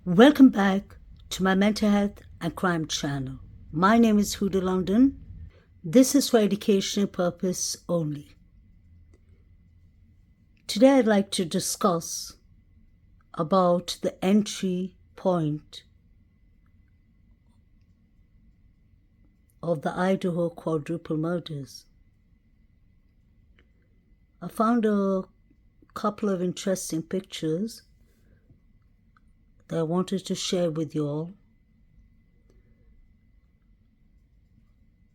Welcome back to my mental health and crime channel. My name is Huda London. This is for educational purpose only. Today I'd like to discuss about the entry point of the Idaho quadruple murders. I found a couple of interesting pictures that I wanted to share with you all.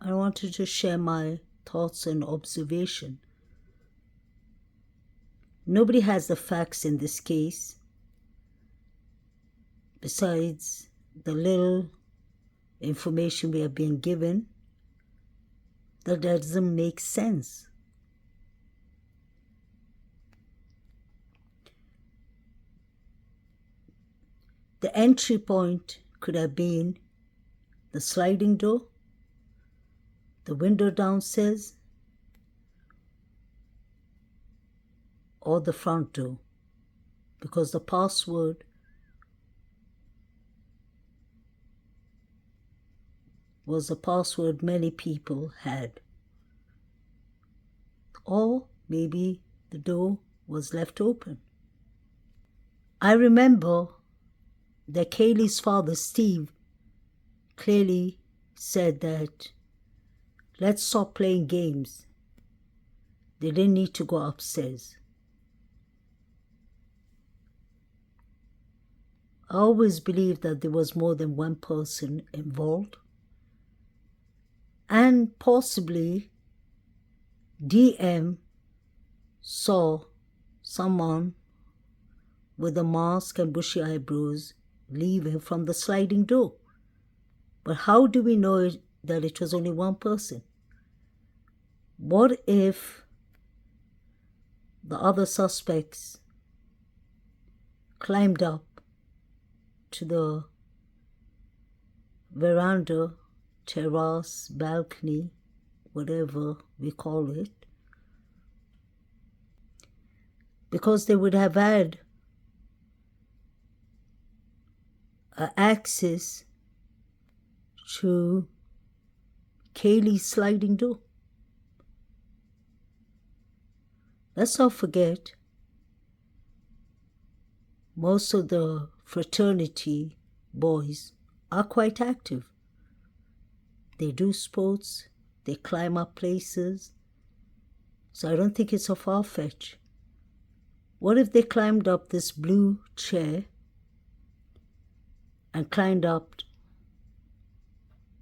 I wanted to share my thoughts and observation. Nobody has the facts in this case, besides the little information we are being given that doesn't make sense. The entry point could have been the sliding door, the window downstairs, or the front door, because the password was a password many people had. Or maybe the door was left open. I remember that KAYLEE's father, Steve, clearly said that let's stop playing games. They didn't need to go upstairs. I always believed that there was more than one person involved, and possibly DM saw someone with a mask and bushy eyebrows leaving from the sliding door. But how do we know that it was only one person? What if the other suspects climbed up to the veranda, terrace, balcony, whatever we call it, because they would have had access to KAYLEE's sliding door? Let's not forget, most of the fraternity boys are quite active. They do sports, they climb up places, so I don't think it's a far-fetch. What if they climbed up this blue chair and climbed up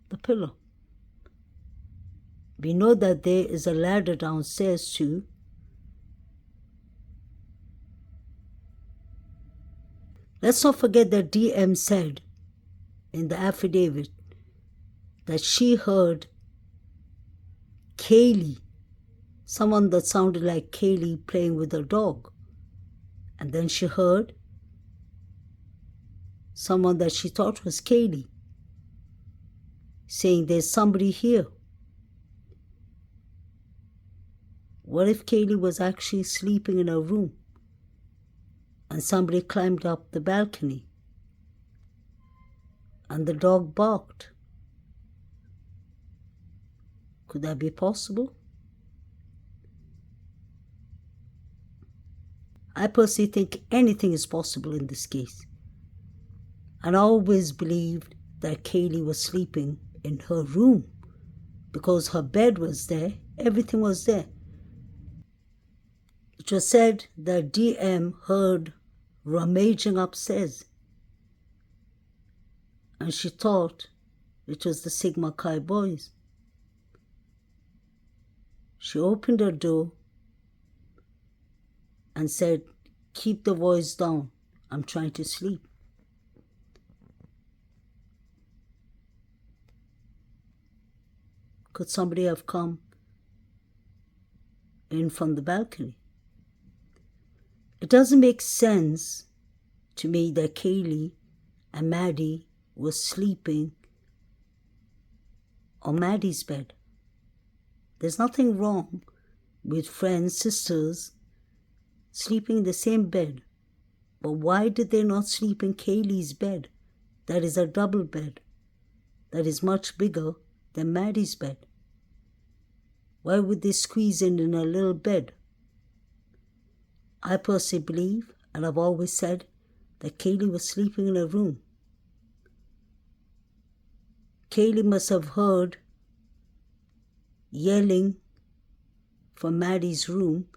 the pillar? We know that there is a ladder downstairs too. Let's not forget that DM said in the affidavit that she heard KAYLEE, someone that sounded like KAYLEE, playing with her dog. And then she heard someone that she thought was KAYLEE saying, "There's somebody here." What if KAYLEE was actually sleeping in her room and somebody climbed up the balcony and the dog barked? Could that be possible? I personally think anything is possible in this case. And I always believed that KAYLEE was sleeping in her room because her bed was there, everything was there. It was said that DM heard rummaging upstairs, and she thought it was the Sigma Chi boys. She opened her door and said, "Keep the voice down, I'm trying to sleep." Could somebody have come in from the balcony? It doesn't make sense to me that KAYLEE and Maddie were sleeping on Maddie's bed. There's nothing wrong with friends, sisters, sleeping in the same bed. But why did they not sleep in KAYLEE's bed? That is a double bed. That is much bigger than Maddie's bed. Why would they squeeze in a little bed? I personally believe, and I've always said, that KAYLEE was sleeping in a room. KAYLEE must have heard yelling from Maddie's room,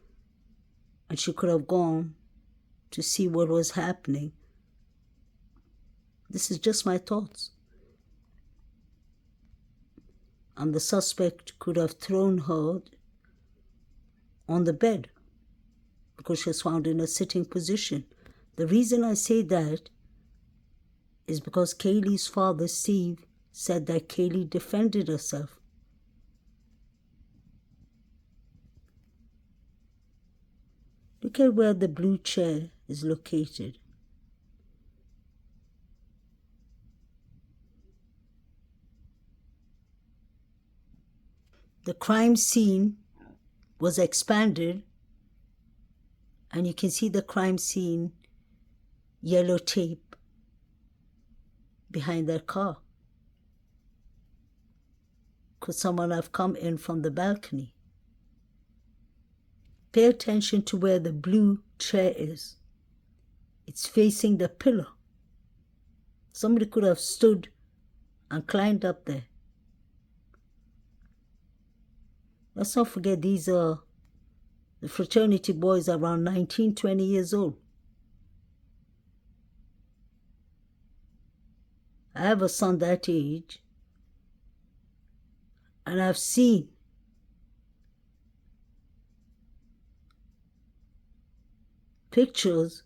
and she could have gone to see what was happening. This is just my thoughts. And the suspect could have thrown her on the bed because she was found in a sitting position. The reason I say that is because KAYLEE's father, Steve, said that KAYLEE defended herself. Look at where the blue chair is located. The crime scene was expanded, and you can see the crime scene yellow tape behind that car. Could someone have come in from the balcony? Pay attention to where the blue chair is. It's facing the pillar. Somebody could have stood and climbed up there. Let's not forget these are the fraternity boys around 19, 20 years old. I have a son that age, and I've seen pictures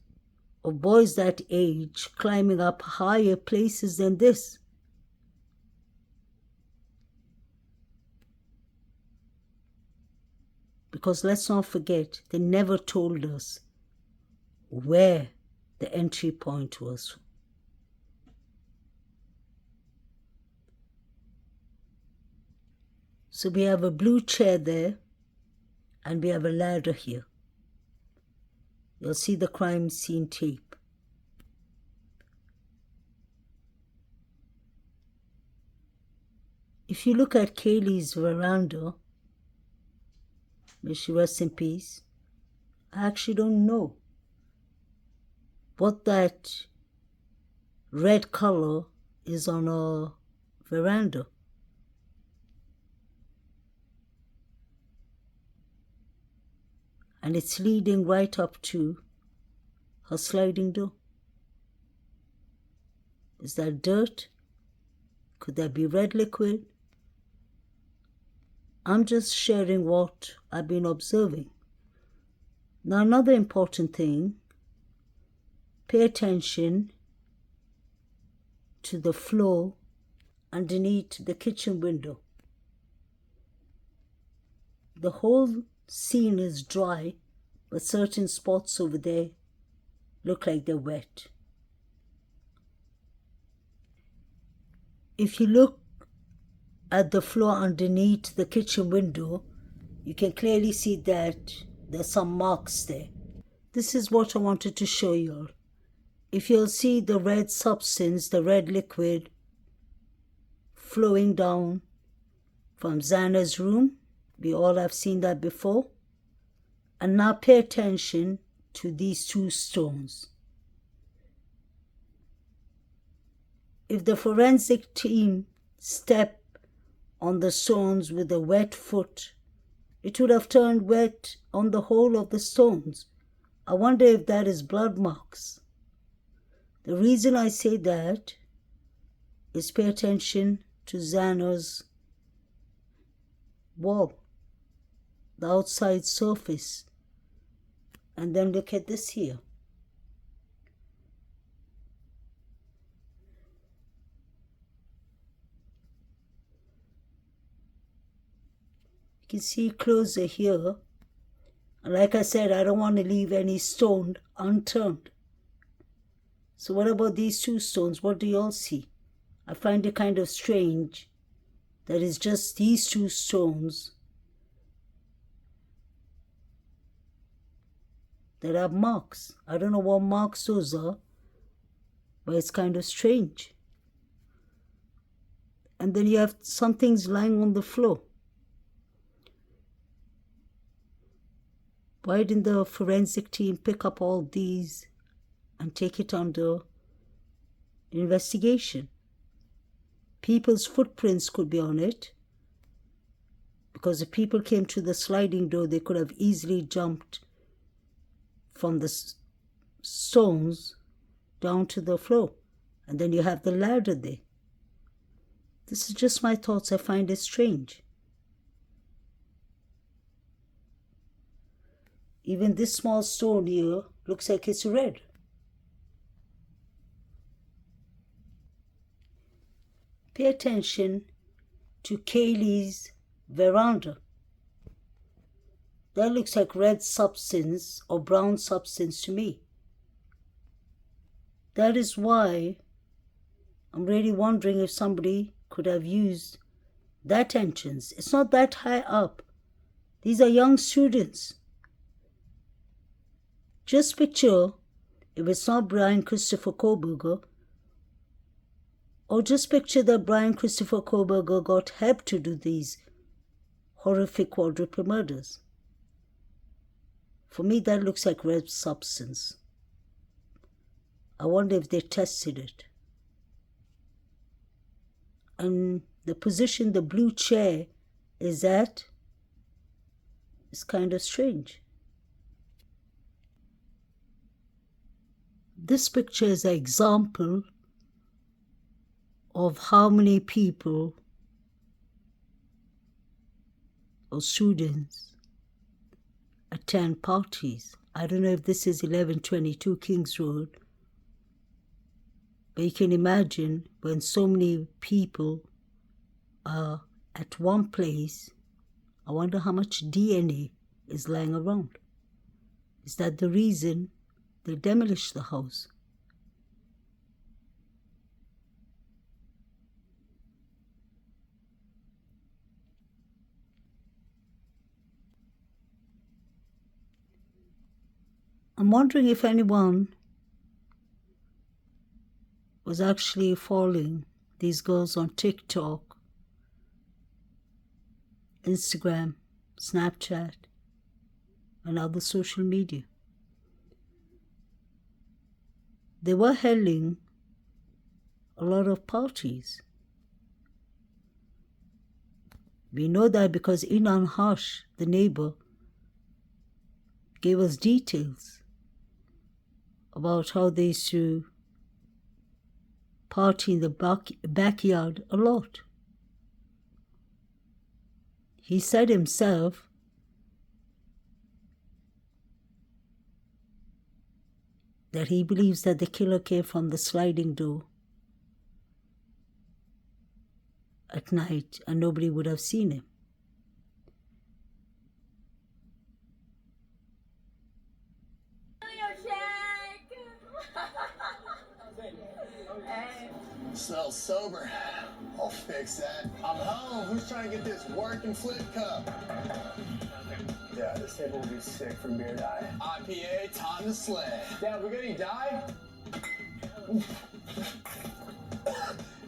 of boys that age climbing up higher places than this. Because let's not forget, they never told us where the entry point was. So we have a blue chair there, and we have a ladder here. You'll see the crime scene tape. If you look at KAYLEE's veranda, may she rest in peace, I actually don't know what that red color is on her veranda. And it's leading right up to her sliding door. Is that dirt? Could that be red liquid? I'm just sharing what I've been observing. Now, another important thing, pay attention to the floor underneath the kitchen window. The whole scene is dry, but certain spots over there look like they're wet. If you look at the floor underneath the kitchen window, you can clearly see that there's some marks there. This is what I wanted to show you all. If you'll see the red substance, the red liquid flowing down from Xana's room, we all have seen that before. And now pay attention to these two stones. If the forensic team stepped on the stones with a wet foot, it would have turned wet on the whole of the stones. I wonder if that is blood marks. The reason I say that is pay attention to Xana's wall, the outside surface. And then look at this here. You can see closer here. And like I said, I don't want to leave any stone unturned. So what about these two stones? What do you all see? I find it kind of strange that it's just these two stones that have marks. I don't know what marks those are, but it's kind of strange. And then you have some things lying on the floor. Why didn't the forensic team pick up all these and take it under investigation? People's footprints could be on it, because if people came to the sliding door, they could have easily jumped from the stones down to the floor. And then you have the ladder there. This is just my thoughts. I find it strange. Even this small stone here looks like it's red. Pay attention to KAYLEE's veranda. That looks like red substance or brown substance to me. That is why I'm really wondering if somebody could have used that entrance. It's not that high up. These are young students. Just picture if it's not Brian Christopher Koberger, or just picture that Brian Christopher Koberger got help to do these horrific quadruple murders. For me, that looks like red substance. I wonder if they tested it. And the position the blue chair is at is kind of strange. This picture is an example of how many people or students attend parties. I don't know if this is 1122 Kings Road, but you can imagine when so many people are at one place, I wonder how much DNA is lying around. Is that the reason they demolished the house? I'm wondering if anyone was actually following these girls on TikTok, Instagram, Snapchat, and other social media. They were holding a lot of parties. We know that because Inan Harsh, the neighbor, gave us details about how they used to party in the backyard a lot. He said himself that he believes that the killer came from the sliding door at night and nobody would have seen him. Smell sober. I'll fix that. I'm home. Who's trying to get this working flip cup? Yeah, this table will be sick for beer dye. IPA, time to slay. Dad, we got any dye?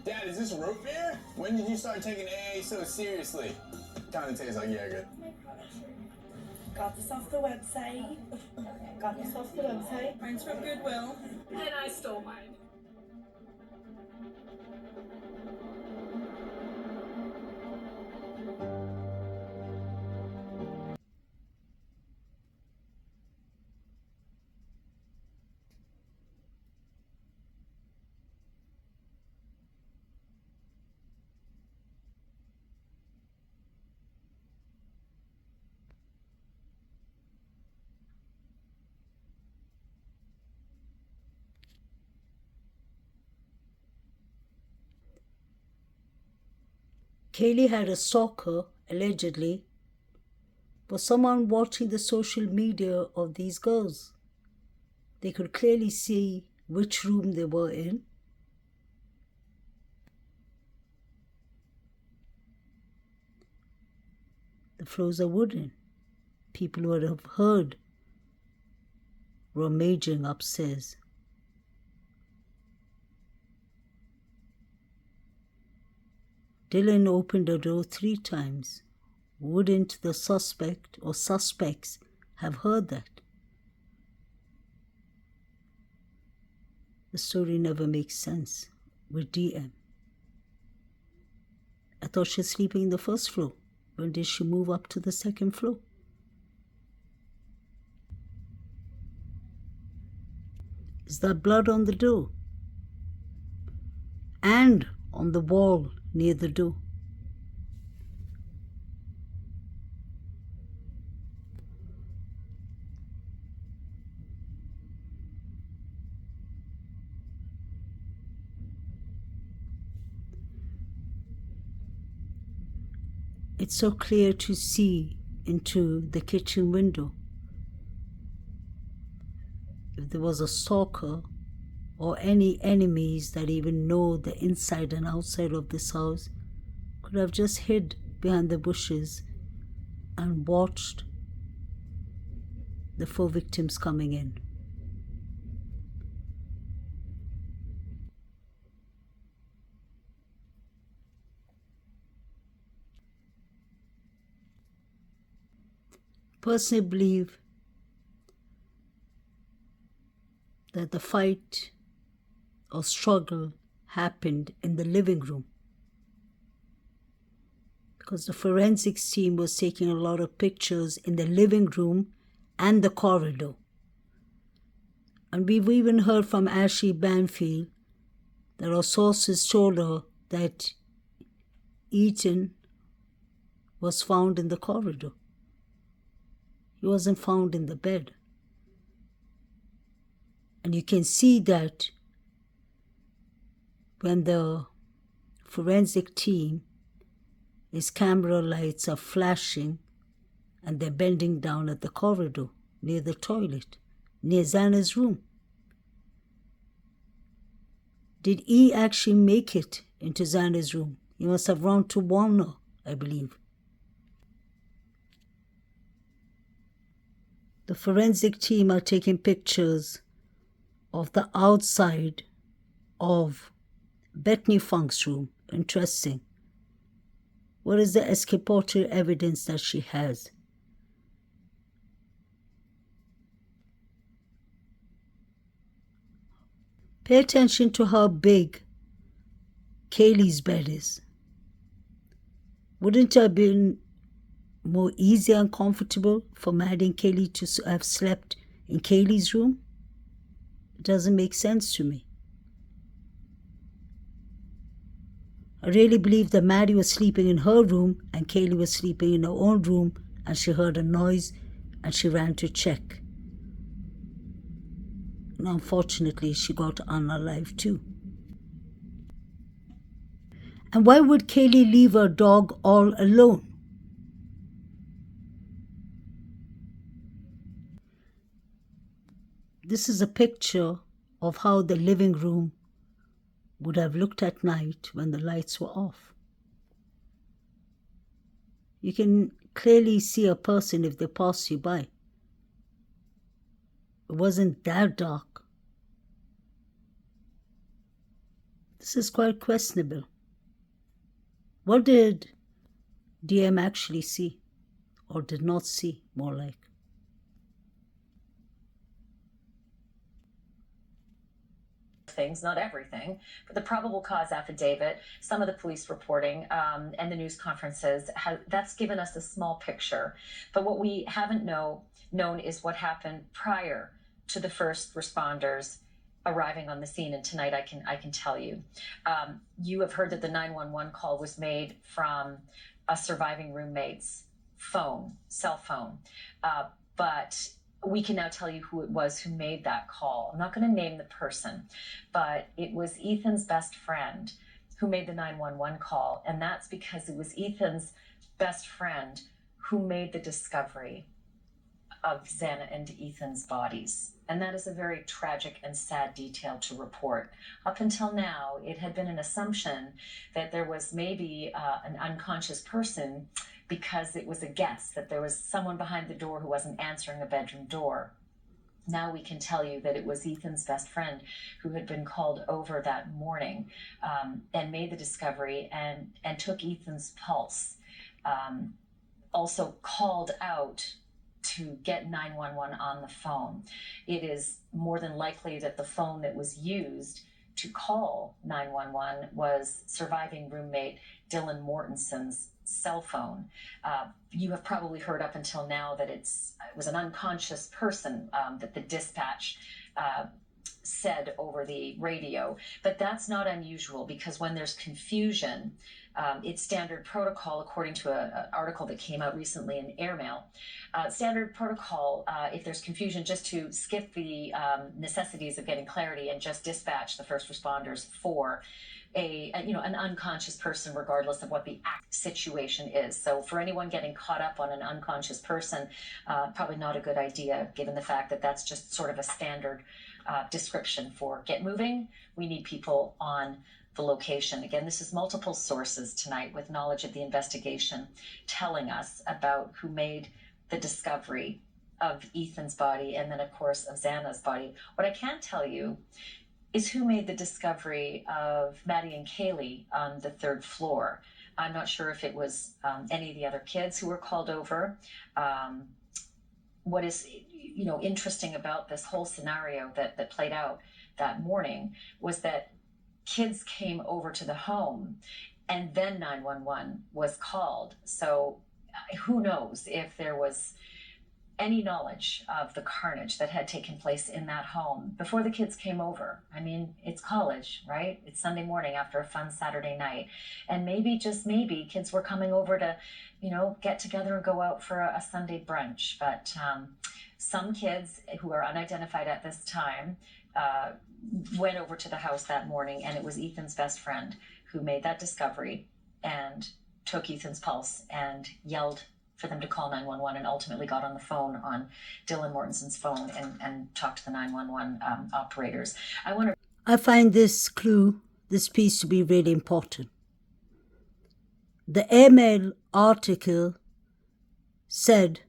Dad, is this root beer? When did you start taking AA so seriously? Kind of tastes like yogurt. Got this off the website. Mine's from Goodwill. And I stole mine. KAYLEE had a stalker, allegedly, for someone watching the social media of these girls. They could clearly see which room they were in. The floors are wooden. People would have heard rummaging upstairs. Dylan opened the door 3 times. Wouldn't the suspect or suspects have heard that? The story never makes sense with DM. I thought she was sleeping in the first floor. When did she move up to the second floor? Is there blood on the door? And on the wall near the door? It's so clear to see into the kitchen window. If there was a stalker or any enemies that even know the inside and outside of this house, could have just hid behind the bushes and watched the 4 victims coming in. Personally believe that the fight or struggle happened in the living room, because the forensics team was taking a lot of pictures in the living room and the corridor. And we've even heard from Ashley Banfield that our sources told her that Ethan was found in the corridor. He wasn't found in the bed. And you can see that when the forensic team, his camera lights are flashing and they're bending down at the corridor near the toilet, near Xana's room. Did he actually make it into Xana's room? He must have run to warn her, I believe. The forensic team are taking pictures of the outside of Bethany Funk's room. Interesting. What is the exculpatory evidence that she has? Pay attention to how big KAYLEE's bed is. Wouldn't it have been more easy and comfortable for Maddie and KAYLEE to have slept in KAYLEE's room? It doesn't make sense to me. I really believe that Maddie was sleeping in her room and KAYLEE was sleeping in her own room, and she heard a noise and she ran to check. And unfortunately, she got unalive too. And why would KAYLEE leave her dog all alone? This is a picture of how the living room would have looked at night when the lights were off. You can clearly see a person if they pass you by. It wasn't that dark. This is quite questionable. What did DM actually see, or did not see, more like? Things, not everything, but the probable cause affidavit, some of the police reporting, and the news conferences, that's given us a small picture. But what we haven't known is what happened prior to the first responders arriving on the scene. And tonight I can tell you. You have heard that the 911 call was made from a surviving roommate's cell phone. But we can now tell you who it was who made that call. I'm not going to name the person, but it was Ethan's best friend who made the 911 call. And that's because it was Ethan's best friend who made the discovery of Xana and Ethan's bodies. And that is a very tragic and sad detail to report. Up until now, it had been an assumption that there was maybe an unconscious person, because it was a guess that there was someone behind the door who wasn't answering the bedroom door. now we can tell you that it was Ethan's best friend who had been called over that morning, and made the discovery and took Ethan's pulse. Also called out to get 911 on the phone. It is more than likely that the phone that was used to call 911 was surviving roommate Dylan Mortenson's cell phone. You have probably heard up until now that it was an unconscious person that the dispatch said over the radio, but that's not unusual, because when there's confusion, it's standard protocol, according to an article that came out recently in Airmail. Standard protocol, if there's confusion, just to skip the necessities of getting clarity and just dispatch the first responders for an unconscious person, regardless of what the situation is. So for anyone getting caught up on an unconscious person, probably not a good idea, given the fact that that's just sort of a standard description for get moving. We need people on the location. Again, this is multiple sources tonight with knowledge of the investigation telling us about who made the discovery of Ethan's body, and then of course of Xana's body. What I can tell you is who made the discovery of Maddie and KAYLEE on the 3rd floor. I'm not sure if it was any of the other kids who were called over. What is interesting about this whole scenario that played out that morning was that kids came over to the home and then 911 was called. So who knows if there was any knowledge of the carnage that had taken place in that home before the kids came over. I mean, it's college, right? It's Sunday morning after a fun Saturday night. And maybe, just maybe, kids were coming over to, get together and go out for a Sunday brunch. But some kids who are unidentified at this time went over to the house that morning, and it was Ethan's best friend who made that discovery and took Ethan's pulse and yelled for them to call 911, and ultimately got on the phone on Dylan Mortenson's phone and talked to the 911 operators. I find this piece to be really important. The Airmail article said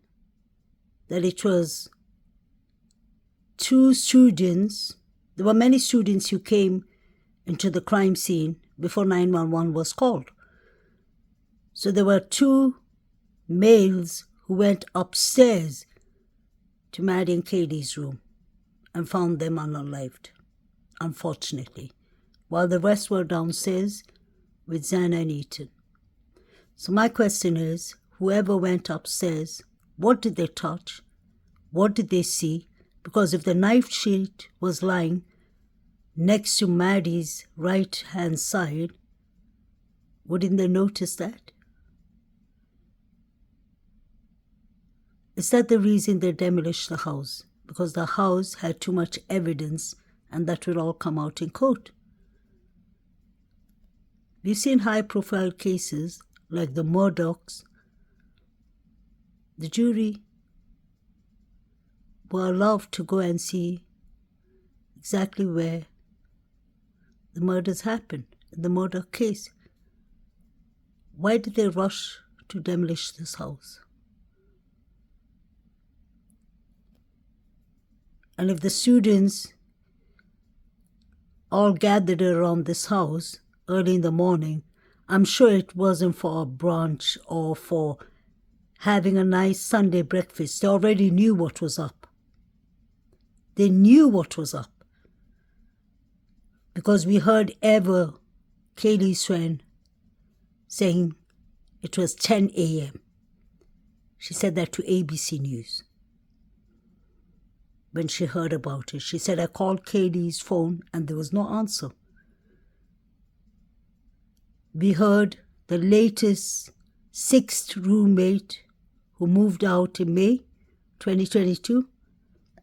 that it was 2 students. There were many students who came into the crime scene before 911 was called. So there were 2 males who went upstairs to Maddie and KAYLEE's room and found them unalived, unfortunately, while the rest were downstairs with Xana and Ethan. So my question is, whoever went upstairs, what did they touch? What did they see? Because if the knife sheath was lying next to Maddie's right-hand side, wouldn't they notice that? Is that the reason they demolished the house? Because the house had too much evidence, and that will all come out in court. We've seen high-profile cases like the Murdochs. The jury were allowed to go and see exactly where the murders happened in the Murdoch case. Why did they rush to demolish this house? And if the students all gathered around this house early in the morning, I'm sure it wasn't for a brunch or for having a nice Sunday breakfast. They already knew what was up. They knew what was up. Because we heard Eva, KAYLEE's friend, saying it was 10 a.m. She said that to ABC News. When she heard about it, she said, I called KAYLEE's phone and there was no answer. We heard the latest 6th roommate who moved out in May 2022,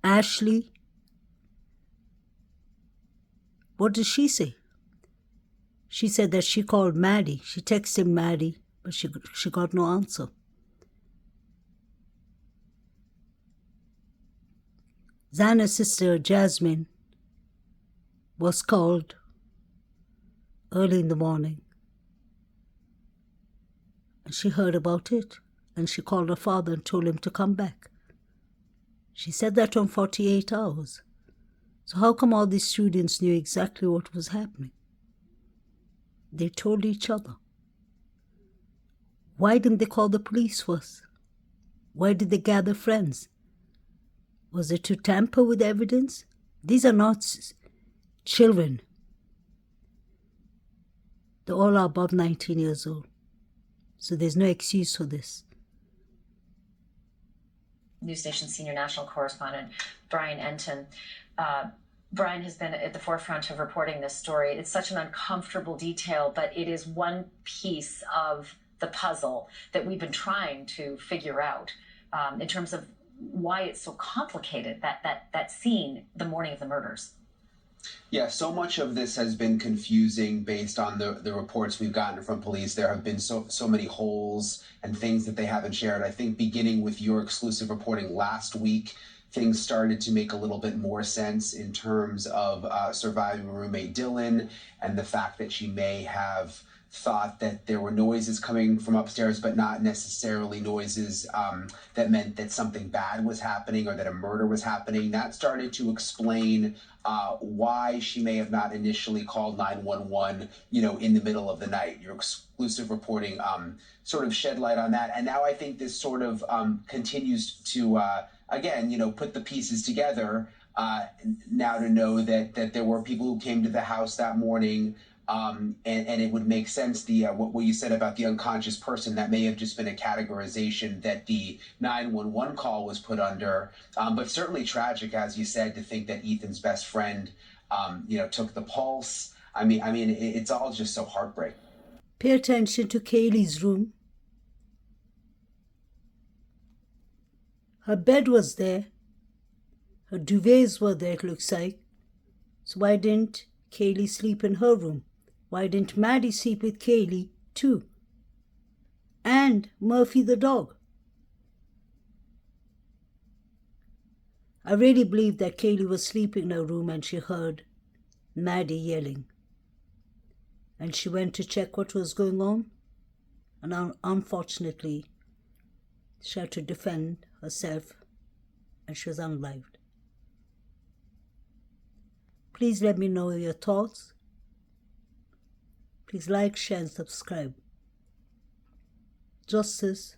Ashley. What did she say? She said that she called Maddie. She texted Maddie, but she got no answer. Xana's sister, Jasmine, was called early in the morning. And she heard about it. And she called her father and told him to come back. She said that on 48 hours. So how come all these students knew exactly what was happening? They told each other. Why didn't they call the police first? Why did they gather friends? Was it to tamper with evidence? These are not children. They all are above 19 years old. So there's no excuse for this. News Station senior national correspondent Brian Enton. Brian has been at the forefront of reporting this story. It's such an uncomfortable detail, but it is one piece of the puzzle that we've been trying to figure out in terms of why it's so complicated, that scene the morning of the murders. Yeah, so much of this has been confusing based on the reports we've gotten from police. There have been so many holes and things that they haven't shared. I think beginning with your exclusive reporting last week, things started to make a little bit more sense in terms of surviving roommate Dylan and the fact that she may have thought that there were noises coming from upstairs, but not necessarily noises that meant that something bad was happening or that a murder was happening. That started to explain why she may have not initially called 911, in the middle of the night. Your exclusive reporting sort of shed light on that. And now I think this sort of continues to, again, put the pieces together now to know that there were people who came to the house that morning. And it would make sense, what you said about the unconscious person, that may have just been a categorization that the 911 call was put under. But certainly tragic, as you said, to think that Ethan's best friend, took the pulse. I mean, it's all just so heartbreaking. Pay attention to KAYLEE's room. Her bed was there. Her duvets were there, it looks like. So why didn't KAYLEE sleep in her room? Why didn't Maddie sleep with KAYLEE too? And Murphy the dog. I really believe that KAYLEE was sleeping in her room and she heard Maddie yelling. And she went to check what was going on. And unfortunately, she had to defend herself and she was unalived. Please let me know your thoughts. Please like, share, and subscribe. Justice